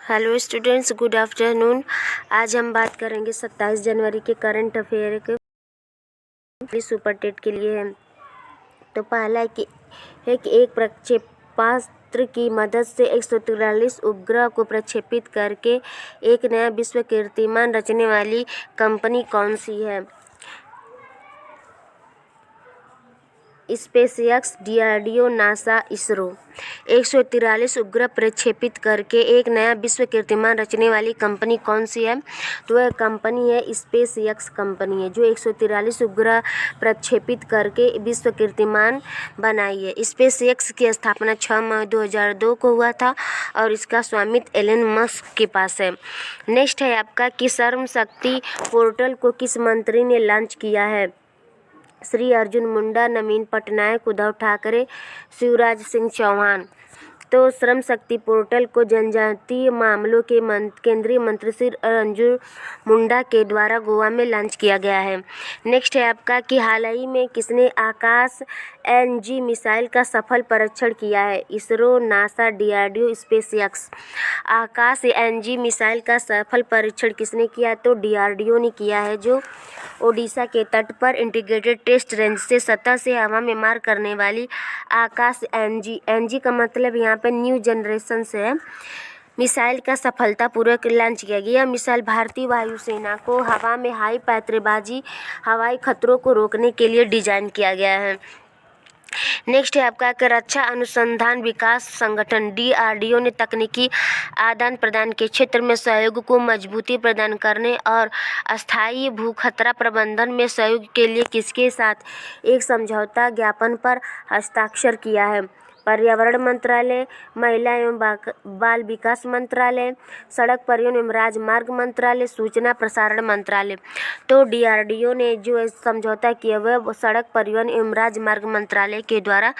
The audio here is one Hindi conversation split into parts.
Hello students, good afternoon. आज हम बात करेंगे 27 जनवरी के करंट अफेयर के सुपर टेट के लिए है। तो पहला है कि एक प्रक्षेपास्त्र की मदद से 143 उपग्रह को प्रक्षेपित करके एक नया विश्व कीर्तिमान रचने वाली कंपनी कौन सी है? SpaceX, DRDO, NASA, ISRO. 143 उपग्रह प्रक्षेपित करके एक नया विश्व कीर्तिमान रचने वाली कंपनी कौन सी है? तो वह कंपनी है स्पेसएक्स कंपनी है, जो 143 उपग्रह प्रक्षेपित करके विश्व कीर्तिमान बनाई है। स्पेसएक्स की स्थापना 6 मई 2002 को हुआ था और इसका स्वामित्व एलन मस्क के पास है। नेक्स्ट है आपका कि श्रम शक्ति पोर्टल को किस मंत्री ने लॉन्च किया है? श्री अर्जुन मुंडा, नवीन पटनायक, उद्धव ठाकरे, शिवराज सिंह चौहान। तो श्रम शक्ति पोर्टल को जनजातीय मामलों के केंद्रीय मंत्री श्री अर्जुन मुंडा के द्वारा गोवा में लॉन्च किया गया है। नेक्स्ट है आपका कि हाल ही में किसने आकाश एनजी मिसाइल का सफल परीक्षण किया है? ISRO, NASA, DRDO, SpaceX. Akash NG missile का सफल परीक्षण किसने किया? तो डीआरडीओ ने किया है, जो ओडिशा के तट पर इंटीग्रेटेड टेस्ट रेंज से सतह से हवा में मार करने वाली आकाश एनजी का मतलब यहाँ पे न्यू जनरेशन से है, मिसाइल का सफलतापूर्वक लॉन्च किया गया। मिसाइल भारतीय वायुसेना को हवा में हाई पैंतरेबाजी हवाई खतरों को रोकने के लिए डिजाइन किया गया है। नेक्स्ट है आपका कि रक्षा अनुसंधान विकास संगठन डीआरडीओ ने तकनीकी आदान प्रदान के क्षेत्र में सहयोग को मजबूती प्रदान करने और अस्थायी भू खतरा प्रबंधन में सहयोग के लिए किसके साथ एक समझौता ज्ञापन पर हस्ताक्षर किया है? पर्यावरण मंत्रालय, महिला एवं बाल विकास मंत्रालय, सड़क परिवहन एवं राजमार्ग मंत्रालय, सूचना प्रसारण मंत्रालय। तो डीआरडीओ ने जो समझौता किया वह सड़क परिवहन एवं राजमार्ग मंत्रालय के द्वारा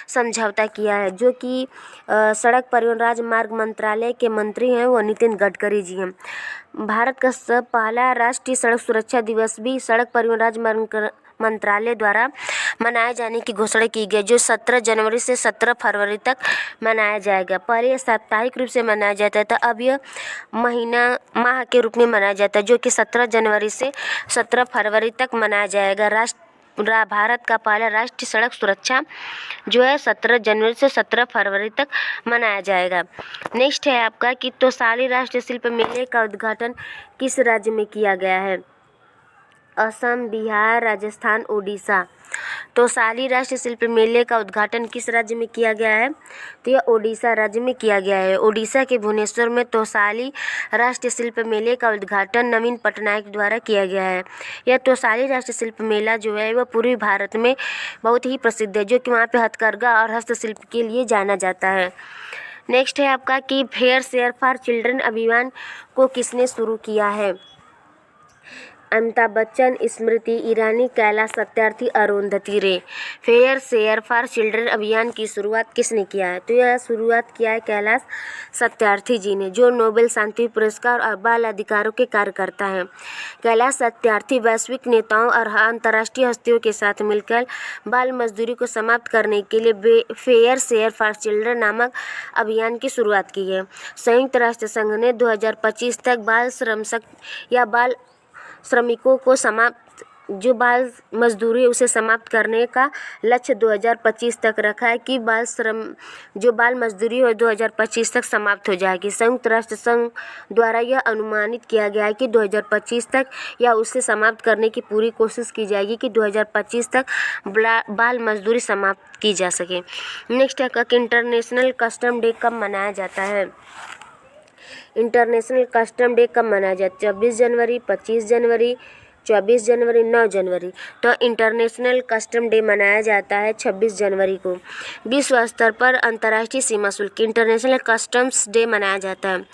समझौता किया है, जो कि सड़क परिवहन राजमार्ग मंत्रालय के मंत्री हैं वो नितिन गडकरी जी हैं। भारत का पहला राष्ट्रीय सड़क सुरक्षा दिवस भी सड़क परिवहन राजमार्ग मंत्रालय द्वारा मनाए जाने की घोषणा की गई, जो 17 जनवरी से 17 फरवरी तक मनाया जाएगा। पहले साप्ताहिक रूप से मनाया जाता था, अब यह माह के रूप में मनाया जाता है, जो कि 17 जनवरी से 17 फरवरी तक मनाया जाएगा। भारत का पहला राष्ट्रीय सड़क सुरक्षा जो है 17 जनवरी से 17 फरवरी तक मनाया जाएगा। नेक्स्ट है आपका कि तोसाली राष्ट्रीय शिल्प मेले का उद्घाटन किस राज्य में किया गया है? असम, बिहार, राजस्थान, ओडिशा। तोसाली राष्ट्रीय शिल्प मेले का उद्घाटन किस राज्य में किया गया है? तो यह ओडिशा राज्य में किया गया है। ओडिशा के भुवनेश्वर में तोसाली राष्ट्रीय शिल्प मेले का उद्घाटन नवीन पटनायक द्वारा किया गया है। यह तोसाली राष्ट्रीय शिल्प मेला जो है वह पूर्वी भारत में बहुत ही प्रसिद्ध है, जो कि वहाँ पे हथकरघा और हस्तशिल्प के लिए जाना जाता है। नेक्स्ट है आपका कि फेयर शेयर फॉर चिल्ड्रन अभियान को किसने शुरू किया है? अमिताभ बच्चन, स्मृति ईरानी, कैलाश सत्यार्थी, अरुंधति रे। फेयर शेयर फॉर चिल्ड्रन अभियान की शुरुआत किसने किया है? तो यह शुरुआत किया है कैलाश सत्यार्थी जी ने, जो नोबेल शांति पुरस्कार और बाल अधिकारों के कार्यकर्ता हैं। कैलाश सत्यार्थी वैश्विक नेताओं और अंतर्राष्ट्रीय हस्तियों के साथ मिलकर बाल मजदूरी को समाप्त करने के लिए फेयर शेयर फॉर चिल्ड्रन नामक अभियान की शुरुआत की है। संयुक्त राष्ट्र संघ ने 2025 तक बाल बाल श्रमिकों को जो बाल मजदूरी उसे समाप्त करने का लक्ष्य 2025 तक रखा है कि जो बाल मजदूरी है 2025 तक समाप्त हो जाएगी। संयुक्त राष्ट्र संघ द्वारा यह अनुमानित किया गया है कि 2025 तक या उसे समाप्त करने की पूरी कोशिश की जाएगी कि 2025 तक बाल मजदूरी समाप्त की जा सके। नेक्स्ट है कि इंटरनेशनल कस्टम डे कब मनाया जाता है? इंटरनेशनल कस्टम डे कब मनाया जाता है? 26 जनवरी, 25 जनवरी, 24 जनवरी, 9 जनवरी। तो इंटरनेशनल कस्टम डे मनाया जाता है 26 जनवरी को। विश्व स्तर पर अंतर्राष्ट्रीय सीमा शुल्क इंटरनेशनल कस्टम्स डे मनाया जाता है।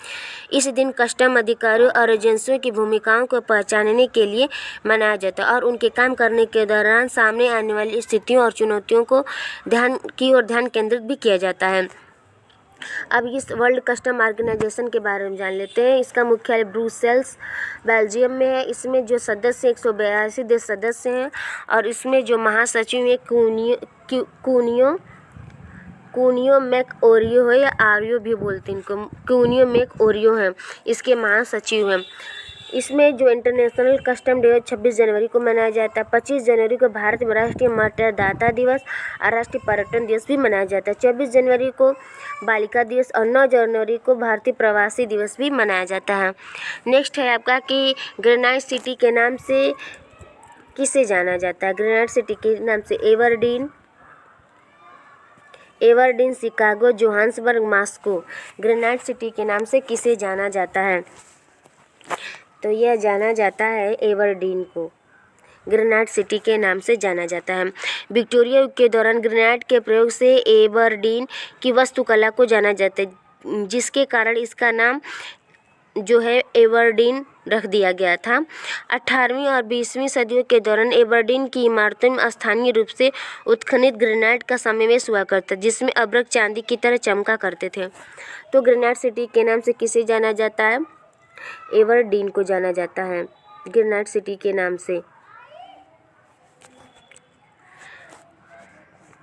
इस दिन कस्टम अधिकारियों और एजेंसियों की भूमिकाओं को पहचानने के लिए मनाया जाता है और उनके काम करने के दौरान सामने आने वाली स्थितियों और चुनौतियों को ध्यान केंद्रित भी किया जाता है। अब इस वर्ल्ड कस्टम ऑर्गेनाइजेशन के बारे में जान लेते हैं। इसका मुख्यालय ब्रुसेल्स, बेल्जियम में है। इसमें जो सदस्य 182 देश सदस्य हैं और इसमें जो महासचिव हैं कुनियो मैक ओरियो है या आरियो भी बोलते हैं इनको, कुनियो मैक ओरियो है, इसके महासचिव हैं। इसमें जो इंटरनेशनल कस्टम डे 26 जनवरी को मनाया जाता है। 25 जनवरी को भारत में राष्ट्रीय मतदाता दिवस और राष्ट्रीय पर्यटन दिवस भी मनाया जाता है। 24 जनवरी को बालिका दिवस और 9 जनवरी को भारतीय प्रवासी दिवस भी मनाया जाता है। नेक्स्ट है आपका कि ग्रेनाइट सिटी के नाम से किसे जाना जाता है। ग्रेनाइट सिटी के नाम से Aberdeen, Chicago, Johannesburg, Moscow. Granite city के नाम से किसे जाना जाता है, तो यह जाना जाता है एवरडीन को, ग्रेनाइट सिटी के नाम से जाना जाता है। विक्टोरिया युग के दौरान ग्रेनाइट के प्रयोग से एवरडीन की वास्तुकला को जाना जाता है, जिसके कारण इसका नाम जो है एवरडीन रख दिया गया था। 18वीं और 20वीं सदियों के दौरान एवरडीन की इमारतों में स्थानीय रूप से उत्खनित ग्रेनाइट का समावेश हुआ करता, जिसमें अभ्रक चांदी की तरह चमका करते थे। तो ग्रेनाइट सिटी के नाम से किसे जाना जाता है, एवरडीन को जाना जाता है ग्रेनाइट सिटी के नाम से।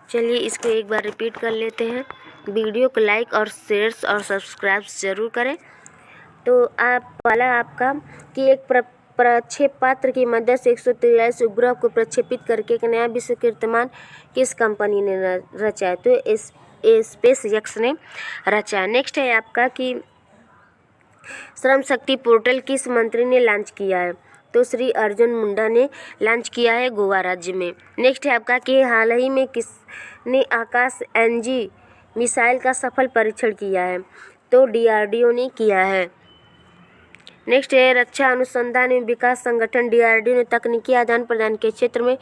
चलिए इसको एक बार रिपीट कर लेते हैं। वीडियो को लाइक और शेयर और सब्सक्राइब ज़रूर करें। तो आपका कि एक प्रक्षेपास्त्र की मदद से 143 उपग्रह को प्रक्षेपित करके एक नया विश्व कीर्तिमान किस कंपनी ने रचा है, तो स्पेस एक्स ने रचा। नेक्स्ट है आपका कि श्रम शक्ति पोर्टल किस मंत्री ने लॉन्च किया है, तो श्री अर्जुन मुंडा ने लॉन्च किया है गोवा राज्य में। नेक्स्ट है आपका कि हाल ही में किसने आकाश एनजी मिसाइल का सफल परीक्षण किया है, तो डीआरडीओ ने किया है। नेक्स्ट है रक्षा अनुसंधान एवं विकास संगठन डीआरडीओ ने तकनीकी आदान प्रदान के क्षेत्र में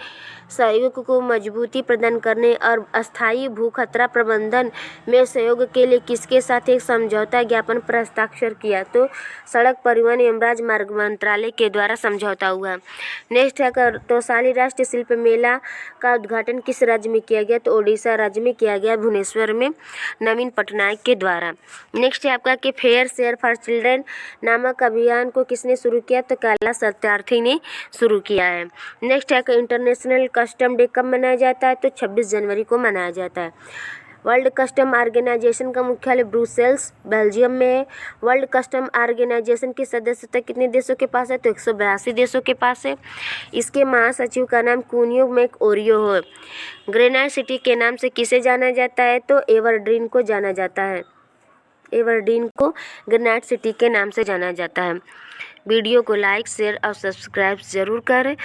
सहयोग को मजबूती प्रदान करने और अस्थायी भू खतरा प्रबंधन में सहयोग के लिए किसके साथ एक समझौता ज्ञापन पर हस्ताक्षर किया, तो सड़क परिवहन एवं राजमार्ग मंत्रालय के द्वारा समझौता हुआ। नेक्स्ट है तौसाली राष्ट्रीय शिल्प मेला का उद्घाटन किस राज्य में किया गया, तो ओडिशा राज्य में किया गया, भुवनेश्वर में नवीन पटनायक के द्वारा। नेक्स्ट है आपका कि फेयर शेयर फॉर चिल्ड्रेन नामक अभियान को किसने शुरू किया, तो कैलाश सत्यार्थी ने शुरू किया है। नेक्स्ट है इंटरनेशनल कस्टम डे कब मनाया जाता है, तो 26 जनवरी को मनाया जाता है। वर्ल्ड कस्टम ऑर्गेनाइजेशन का मुख्यालय ब्रुसेल्स बेल्जियम में है। वर्ल्ड कस्टम ऑर्गेनाइजेशन की सदस्यता कितने देशों के पास है, तो 182 देशों के पास है। इसके महासचिव का नाम कुनियो मैक ओरियो है। ग्रेनाइट सिटी के नाम से किसे जाना जाता है, तो एवरडीन को जाना जाता है। एवरडीन को ग्रेनाइट सिटी के नाम से जाना जाता है। वीडियो को लाइक शेयर और सब्सक्राइब ज़रूर करें।